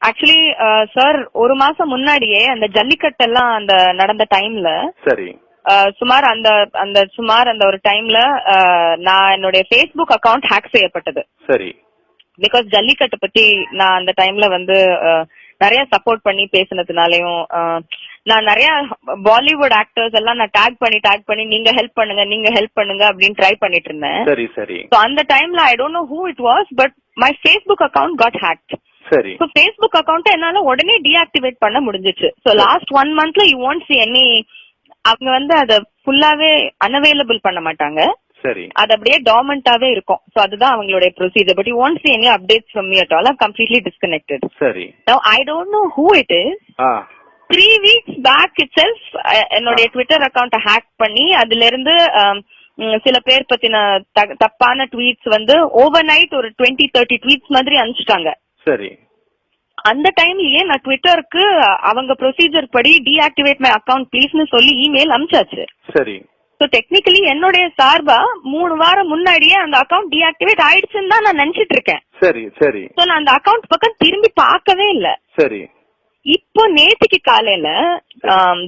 Actually sir ஒரு மாசம் முன்னாடியே அந்த ஜல்லிக்கட்டு எல்லாம் அந்த நடந்த டைம்ல சரி சுமார் அந்த ஒரு டைம்ல நான் என்னுடைய Facebook அக்கவுண்ட் ஹேக் செய்யப்பட்டது. சரி. பிகாஸ் ஜல்லிக்கட்டு பத்தி நான் அந்த டைம்ல வந்து நிறைய சப்போர்ட் பண்ணி பேசினதுனாலயும் நான் நிறைய பாலிவுட் ஆக்டர்ஸ் எல்லாம் நான் டேக் பண்ணி நீங்க ஹெல்ப் பண்ணுங்க அப்படின்னு ட்ரை பண்ணிட்டு இருந்தேன். சரி சரி. சோ அந்த டைம்ல I don't know who it was, but my Facebook account got hacked. சரி. சோ Facebook அக்கவுண்ட் என்னால உடனே டீஆக்டிவேட் பண்ண முடிஞ்சிச்சு. சோ லாஸ்ட் 1 monthல யூ won't see any, அவங்க வந்து அத ஃபுல்லாவே அன்அவைலபிள் பண்ண மாட்டாங்க. சரி. அது அப்படியே டார்மண்டாவே இருக்கும். சோ அதுதான் அவங்களுடைய procedure. But you won't see any updates from me at all. I'm completely disconnected. சரி. Now I don't know who it is. 3 weeks back itself என்னோட ட்விட்டர் அக்கவுண்ட ஹேக் பண்ணி அதுல இருந்து சில பேர் பத்தின தப்பான ட்வீட்ஸ் வந்து ஓவர் நைட் ஒரு 20-30 ட்வீட்ஸ் மாதிரி அனுப்பிச்சிட்டாங்க. சரி. அந்த டைம்லயே நான் ட்விட்டருக்கு அவங்க ப்ரொசீஜர் படி டீஆக்டிவேட் மை அக்கவுண்ட் ப்ளீஸ்னு சொல்லி இமெயில் அனுப்பிச்சாச்சு. சரி. சோ டெக்னிக்கலி என்னுடைய சார்பா 3 வாரம் முன்னாடியே அந்த அக்கவுண்ட் டீஆக்டிவேட் ஆயிடுச்சுன்னு தான் நான் நினைச்சிட்டு இருக்கேன். சரி சரி. சோ நான் அந்த அக்கவுண்ட் பக்கம் திரும்பி பார்க்கவே இல்ல. சரி. இப்போ நேற்றுக்கு காலையில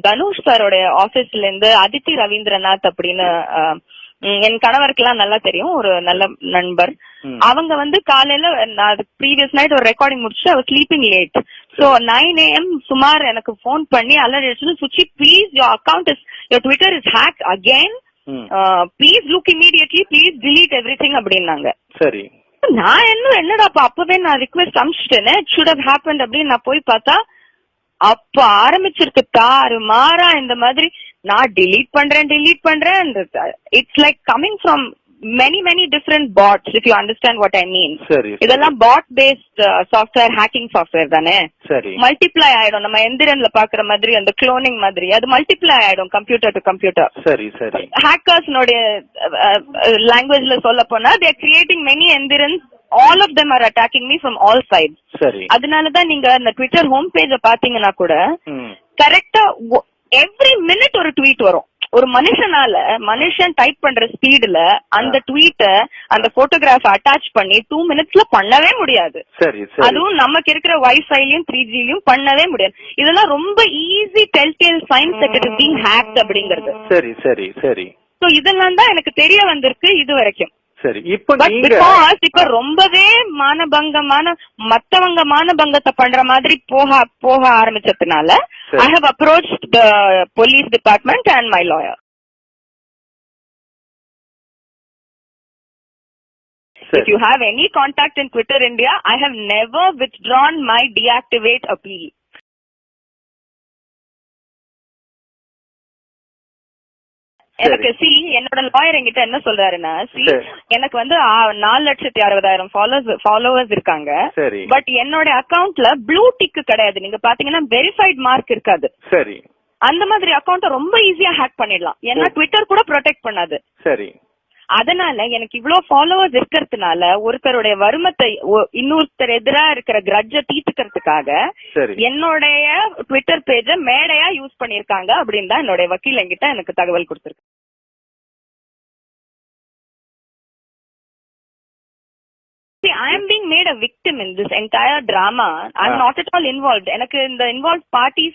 தனுஷ் சாரோட ஆபீஸ்ல இருந்து அதித்தி ரவீந்திரநாத் அப்படின்னு என் கணவருக்கு எல்லாம் நல்லா தெரியும், ஒரு நல்ல நண்பர். அவங்க வந்து காலையில நான் ப்ரீவியஸ் நைட் ஒரு ரெக்கார்டிங் முடிச்சு அவர் ஸ்லீப்பிங் லேட். சோ 9 AM சுமார் எனக்கு போன் பண்ணி alert Suchi please your account is your Twitter is hack again, please look immediately, please delete everything அப்படின்னாங்க. சரி. நான் என்னடாப்பா அப்பவே நான் ரிக்வெஸ்ட் அனுப்பிச்சிட்டேனே, இட் ஷுட் ஹவ் ஹேப்பன்ட் அப்படின்னு நான் போய் பார்த்தா அப்ப ஆரம்பிச்சிருக்கு தாறு மாறா இந்த மாதிரி நான் டிலீட் பண்றேன். It's like coming from many different bots, if you understand what I mean. சரி. இதெல்லாம் bot based software, hacking software தானே. சரி. மல்டிப்ளை ஆயிடும், நம்ம எந்திரன்ல பாக்குற மாதிரி அந்த குளோனிங் மாதிரி அது மல்டிப்ளை ஆயிடும் கம்ப்யூட்டர் டு கம்ப்யூட்டர். சரி சரி. ஹேக்கர்ஸ் லாங்குவேஜ்ல சொல்ல போனா they are creating many எந்திரன்ஸ், all of them are attacking me from all sides. சரி. அதனாலதான் நீங்க அந்த ட்விட்டர் ஹோம் பேஜ பாத்தீங்கன்னா கூட கரெக்டா எவ்ரி மினிட் ஒரு ட்வீட் வரும். ஒரு மனுஷன் டைப் பண்ற ஸ்பீடுல அந்த ட்வீட்ட அந்த போட்டோகிராஃப் அட்டாச் பண்ணி 2 minutesல பண்ணவே முடியாது. அதுவும் நமக்கு இருக்கிற வைஃபைலயும் 3Gலயும் பண்ணவே முடியாது. இதெல்லாம் ரொம்ப easy telltale signs that it is being hacked அப்படிங்கிறது. சரி சரி சரி. சோ இதெல்லாம் தான் எனக்கு தெரிய வந்திருக்கு இது வரைக்கும். சரி. இப்ப ரொம்பவே மத்தவங்க மானபங்கத்தை பண்ற மாதிரி போக ஆரம்பிச்சதுனால I have approached the police department and my lawyer. If you have any contact in Twitter India, I have never withdrawn my deactivate appeal. எனக்கு என்னோட லாயர் என்கிட்ட என்ன சொல்றாருன்னா, எனக்கு வந்து 4,60,60,000 ஃபாலோவர்ஸ் இருக்காங்க. பட் என்னோட அக்கவுண்ட்ல ப்ளூ டிக் கிடையாது. நீங்க பாத்தீங்கன்னா வெரிஃபைட் மார்க் இருக்காது. சரி. அந்த மாதிரி அக்கவுண்ட ரொம்ப ஈஸியா ஹேக் பண்ணிடலாம். ஏன்னா ட்விட்டர் கூட ப்ரொடெக்ட் பண்ணாது. சரி. அதனால எனக்கு இவ்வளவு ஃபாலோவர்ஸ் இருக்கிறதுனால ஒருத்தருடைய வருமத்தை இன்னொருத்தர் எதிரா இருக்கிற கிரட்ஜ தீர்த்துக்கிறதுக்காக என்னுடைய ட்விட்டர் பேஜ மேடையா யூஸ் பண்ணிருக்காங்க அப்படின்னு தான் என்னுடைய வக்கீல் என்கிட்ட எனக்கு தகவல் கொடுத்திருக்கு. See, I am being made a victim in this entire drama. I am not at all involved. எனக்கு இந்த involved parties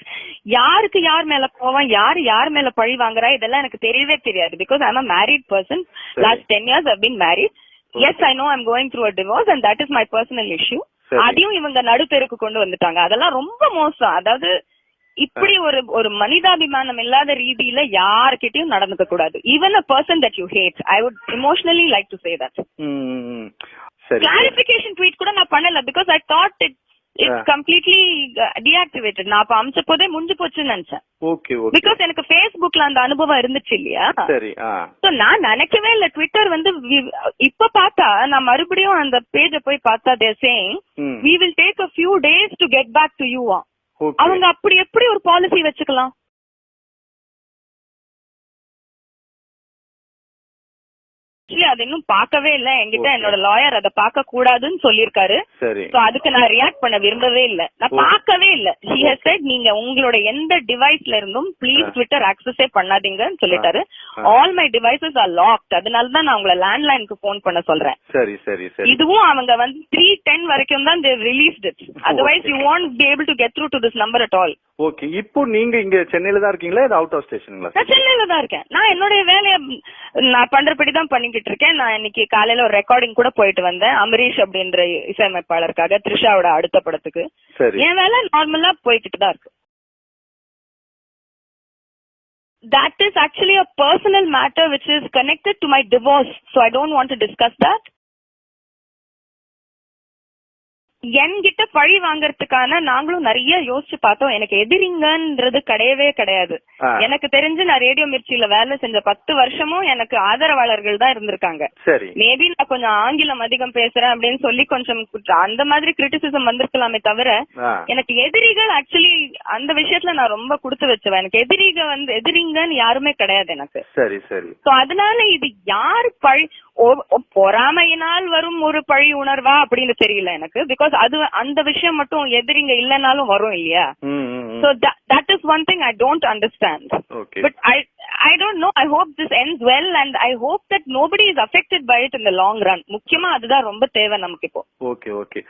யாருக்கு யார் மேல கோவம், யார் மேல பழி வாங்குறா இதெல்லாம் எனக்கு தெரியவே தெரியாது. Because I am a married person. Last 10 years I have been married. Yes, I know I am going through a divorce and that is my personal issue. அதையும் இவங்க நடுத்தெருக்கு கொண்டு வந்துட்டாங்க. அதெல்லாம் ரொம்ப மோசம். அதாவது இப்படி ஒரு மனிதாபிமானம் இல்லாத ரீதியில யார்கிட்டயும் நடந்துக்க கூடாது. Even a person that you hate, I would emotionally like to say that. Clarification tweet கூட நான் பண்ணல. Because I thought it's completely deactivated. நான் அப்ப அமிச்ச போதே முடிஞ்சு போச்சுன்னு நினைச்சேன். பிகாஸ் எனக்கு Facebookல அந்த அனுபவம் இருந்துச்சு இல்லையா. சோ நான் நினைக்கவே இல்ல ட்விட்டர் வந்து இப்ப பார்த்தா நான் மறுபடியும் அந்த பேஜ போய் பார்த்தா they are saying we will take a few days to get back to you. அவங்க அப்படி எப்படி ஒரு பாலிசி வச்சுக்கலாம்? அது இன்னும் பார்க்கவே இல்ல. என்கிட்ட என்னோட லாயர் அதை பார்க்க கூடாதுன்னு சொல்லிருக்காரு. சோ அதுக்கு நான் ரியாக்ட் பண்ண விரும்பவே இல்ல. நான் பார்க்கவே இல்ல. He has said நீங்க உங்களோட எந்த டிவைஸ்ல இருந்தும் ப்ளீஸ் ட்விட்டர் ஆக்சஸே பண்ணாதீங்கன்னு சொல்லிட்டாரு. All my devices are locked. அதனாலதான் நான் உங்களை லேண்ட்லைனுக்கு போன் பண்ண சொல்றேன். சரி சரி சரி. இதுவும் அவங்க வந்து 3:10 வரைக்கும் தான் they released it. Otherwise you won't be able to get through to this number at all. Okay. இப்போ நீங்க இங்க சென்னையில தான் இருக்கீங்களா இல்ல அவுட் ஆஃப் ஸ்டேஷன்ங்களா? நான் சென்னையில தான் இருக்கேன். நான் என்னோட வேலையை நான் பண்றபடி தான் பண்ணிக்கிட்டு இருக்கேன். நான் இன்னைக்கு காலையில ஒரு ரெக்கார்டிங் கூட போயிட்டு வந்தேன். அமரீஷ் அப்படின்ற இசையமைப்பாளருக்காக த்ரிஷாவோட அடுத்த படத்துக்கு. என் வேலை நார்மலா போய்கிட்டு தான் இருக்கு. That is actually a personal matter which is connected to my divorce. So I don't want to discuss that. என்கிட்ட பழி வாங்கறதுக்கான நாங்களும் நிறைய யோசிச்சு பார்த்தோம். எனக்கு எதிரிங்கன்றது கிடையவே கிடையாது. எனக்கு தெரிஞ்சு நான் ரேடியோ மிர்ச்சியில வேலை செஞ்ச 10 வருஷமும் எனக்கு ஆதரவாளர்கள் தான் இருந்திருக்காங்க. மேபி நான் கொஞ்சம் ஆங்கிலம் அதிகம் பேசுறேன் அப்படின்னு சொல்லி கொஞ்சம் அந்த மாதிரி கிரிட்டிசிசம் வந்திருக்கலாமே தவிர எனக்கு எதிரிகள் ஆக்சுவலி அந்த விஷயத்துல நான் ரொம்ப கொடுத்து வச்சுவேன். எனக்கு எதிரிங்கன்னு யாருமே கிடையாது எனக்கு. சரி சரி. சோ அதனால இது யாரு பழி பொறாமையினால் வரும் ஒரு பழி உணர்வா அப்படின்னு தெரியல எனக்கு. பிகாஸ் அது அந்த விஷயம் மட்டும் எதிரிங்க இல்லனாலும் வரும் இல்லையா? So that is one thing I don't understand. But I don't know. I hope this ends well and I hope that nobody is affected by it in the long run. முக்கியமா அதுதான் ரொம்ப தேவை நமக்கு இப்போ. Okay okay.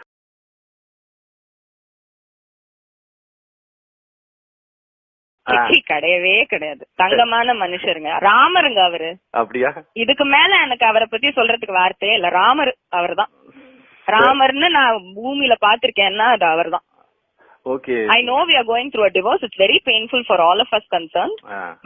கிடையவே கிடையாது. தங்கமான மனுஷருங்க. ராமருங்க அவரு. அப்படியா? இதுக்கு மேல எனக்கு அவரை பத்தி சொல்றதுக்கு வார்த்தையே இல்ல. ராமர் அவர் தான். ராமர்னு நான் பூமியில பாத்திருக்கேன்னா அது அவர் தான். Okay. I know we are going through a divorce. It's very painful for all of us concerned.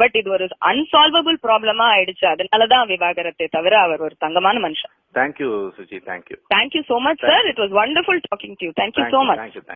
But இது ஒரு unsolvable problem ஆயிடுச்சு. அதனாலதான் விவாகரத்தை தவிர அவர் ஒரு தங்கமான மனுஷன். Thank you, Suchi. Thank you. Thank you so much, sir. It was wonderful talking to you. Thank you so much.